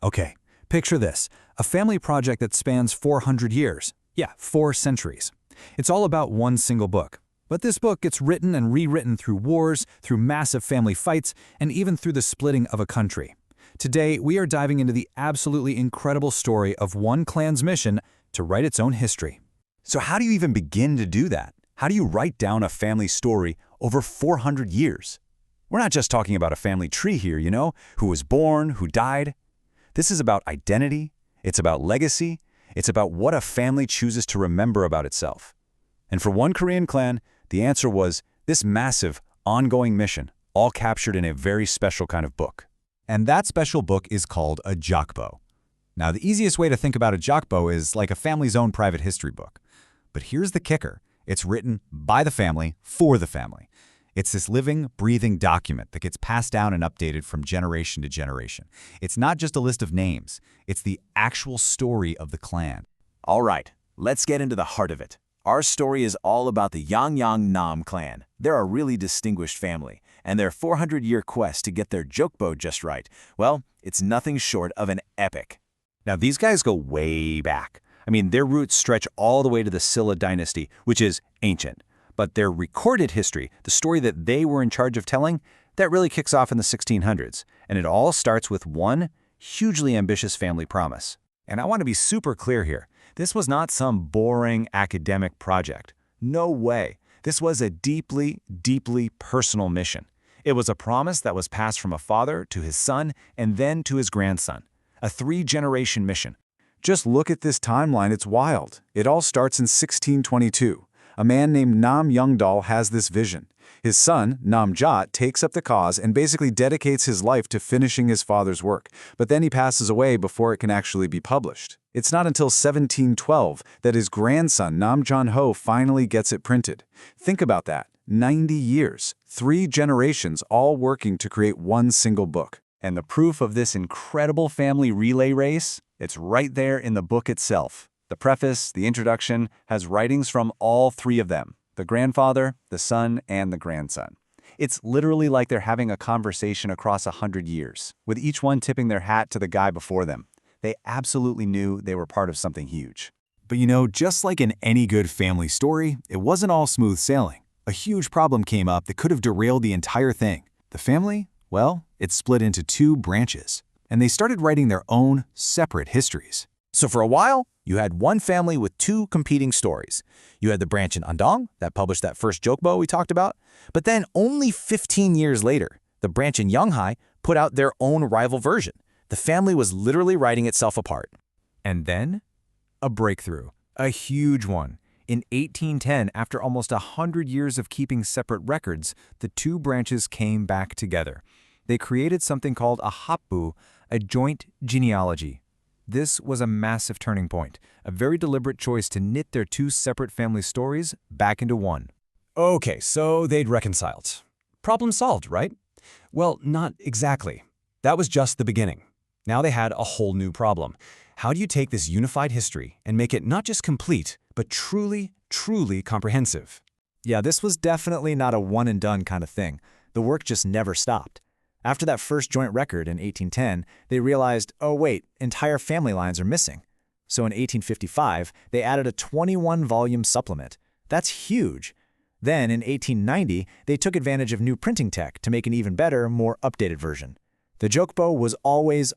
Okay, picture this. A family project that spans 400 years. Yeah, 4 centuries. It's all about one single book. But this book gets written and rewritten through wars, through massive family fights, and even through the splitting of a country. Today, we are diving into the absolutely incredible story of one clan's mission to write its own history. So how do you even begin to do that? How do you write down a family story over 400 years? We're not just talking about a family tree here, you know, who was born, who died. This is about identity, it's about legacy, it's about what a family chooses to remember about itself. And for one Korean clan, the answer was this massive, ongoing mission, all captured in a very special kind of book. And that special book is called a jokbo. Now, the easiest way to think about a jokbo is like a family's own private history book. But here's the kicker. It's written by the family, for the family. It's this living, breathing document that gets passed down and updated from generation to generation. It's not just a list of names. It's the actual story of the clan. All right, let's get into the heart of it. Our story is all about the Yeongyang clan. They're a really distinguished family, and their 400-year quest to get their jokbo just right, well, it's nothing short of an epic. Now, these guys go way back. I mean, their roots stretch all the way to the Silla dynasty, which is ancient. But their recorded history, the story that they were in charge of telling, that really kicks off in the 1600s. And it all starts with one hugely ambitious family promise. And I want to be super clear here. This was not some boring academic project. No way. This was a deeply, deeply personal mission. It was a promise that was passed from a father to his son and then to his grandson. A 3-generation mission. Just look at this timeline, it's wild. It all starts in 1622. A man named Nam Youngdal has this vision. His son, Nam Jot, takes up the cause and basically dedicates his life to finishing his father's work, but then he passes away before it can actually be published. It's not until 1712 that his grandson, Nam Jon-ho, finally gets it printed. Think about that. 90 years, 3 generations all working to create one single book. And the proof of this incredible family relay race? It's right there in the book itself. The preface, the introduction, has writings from all 3 of them, the grandfather, the son, and the grandson. It's literally like they're having a conversation across 100 years, with each one tipping their hat to the guy before them. They absolutely knew they were part of something huge. But you know, just like in any good family story, it wasn't all smooth sailing. A huge problem came up that could have derailed the entire thing. The family, well, it split into 2 branches, and they started writing their own separate histories. So for a while, you had one family with 2 competing stories. You had the branch in Andong that published that first jokbo we talked about, but then only 15 years later, the branch in Yeonghai put out their own rival version. The family was literally writing itself apart. And then, a breakthrough, a huge one. In 1810, after almost 100 years of keeping separate records, the 2 branches came back together. They created something called a hapbu, a joint genealogy. This was a massive turning point, a very deliberate choice to knit their 2 separate family stories back into one. Okay, so they'd reconciled. Problem solved, right? Well, not exactly. That was just the beginning. Now they had a whole new problem. How do you take this unified history and make it not just complete, but truly, truly comprehensive? Yeah, this was definitely not a one-and-done kind of thing. The work just never stopped. After that first joint record in 1810, they realized, oh wait, entire family lines are missing. So in 1855, they added a 21-volume supplement. That's huge. Then in 1890, they took advantage of new printing tech to make an even better, more updated version. The jokbo was always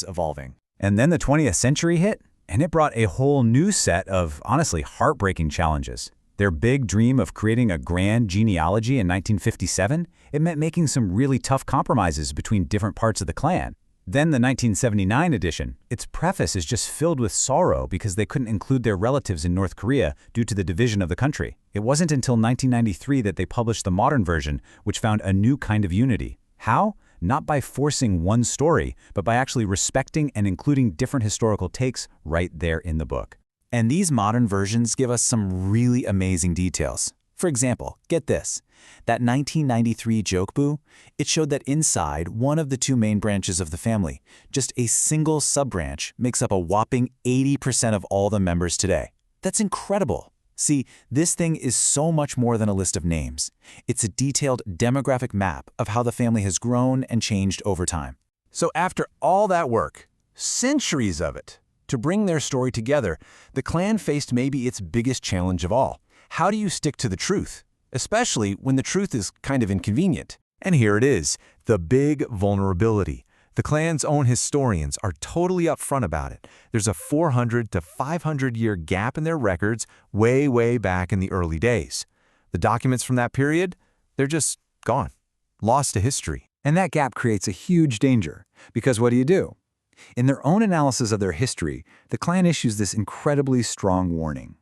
evolving. And then the 20th century hit, and it brought a whole new set of, honestly, heartbreaking challenges. Their big dream of creating a grand genealogy in 1957, it meant making some really tough compromises between different parts of the clan. Then the 1979 edition, its preface is just filled with sorrow because they couldn't include their relatives in North Korea due to the division of the country. It wasn't until 1993 that they published the modern version, which found a new kind of unity. How? Not by forcing one story, but by actually respecting and including different historical takes right there in the book. And these modern versions give us some really amazing details. For example, get this. That 1993 jokbo, it showed that inside one of the 2 main branches of the family, just a single sub-branch makes up a whopping 80% of all the members today. That's incredible. See, this thing is so much more than a list of names. It's a detailed demographic map of how the family has grown and changed over time. So after all that work, Centuries of it. To bring their story together, the clan faced maybe its biggest challenge of all. How do you stick to the truth? Especially when the truth is kind of inconvenient. And here it is, the big vulnerability. The clan's own historians are totally upfront about it. There's a 400 to 500-year gap in their records way back in the early days. The documents from that period, they're just gone, lost to history. And that gap creates a huge danger, because what do? In their own analysis of their history, the clan issues this incredibly strong warning.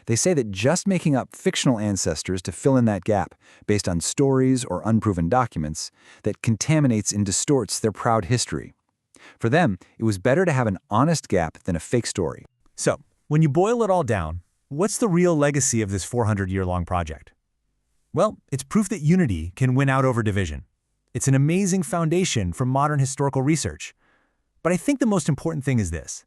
They say that just making up fictional ancestors to fill in that gap, based on stories or unproven documents, that contaminates and distorts their proud history. For them, it was better to have an honest gap than a fake story. So, when you boil it all down, what's the real legacy of this 400-year-long project? Well, it's proof that unity can win out over division. It's an amazing foundation for modern historical research. But I think the most important thing is this.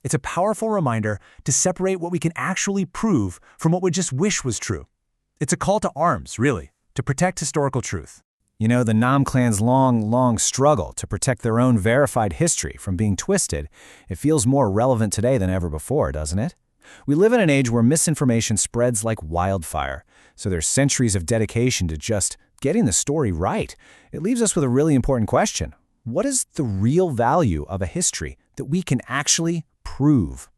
It's a powerful reminder to separate what we can actually prove from what we just wish was true. It's a call to arms, really, to protect historical truth. You know, the Nam clan's long struggle to protect their own verified history from being twisted, it feels more relevant today than ever before, doesn't it? We live in an age where misinformation spreads like wildfire, so there's centuries of dedication to just getting the story right. It leaves us with a really important question. What is the real value of a history that we can actually prove?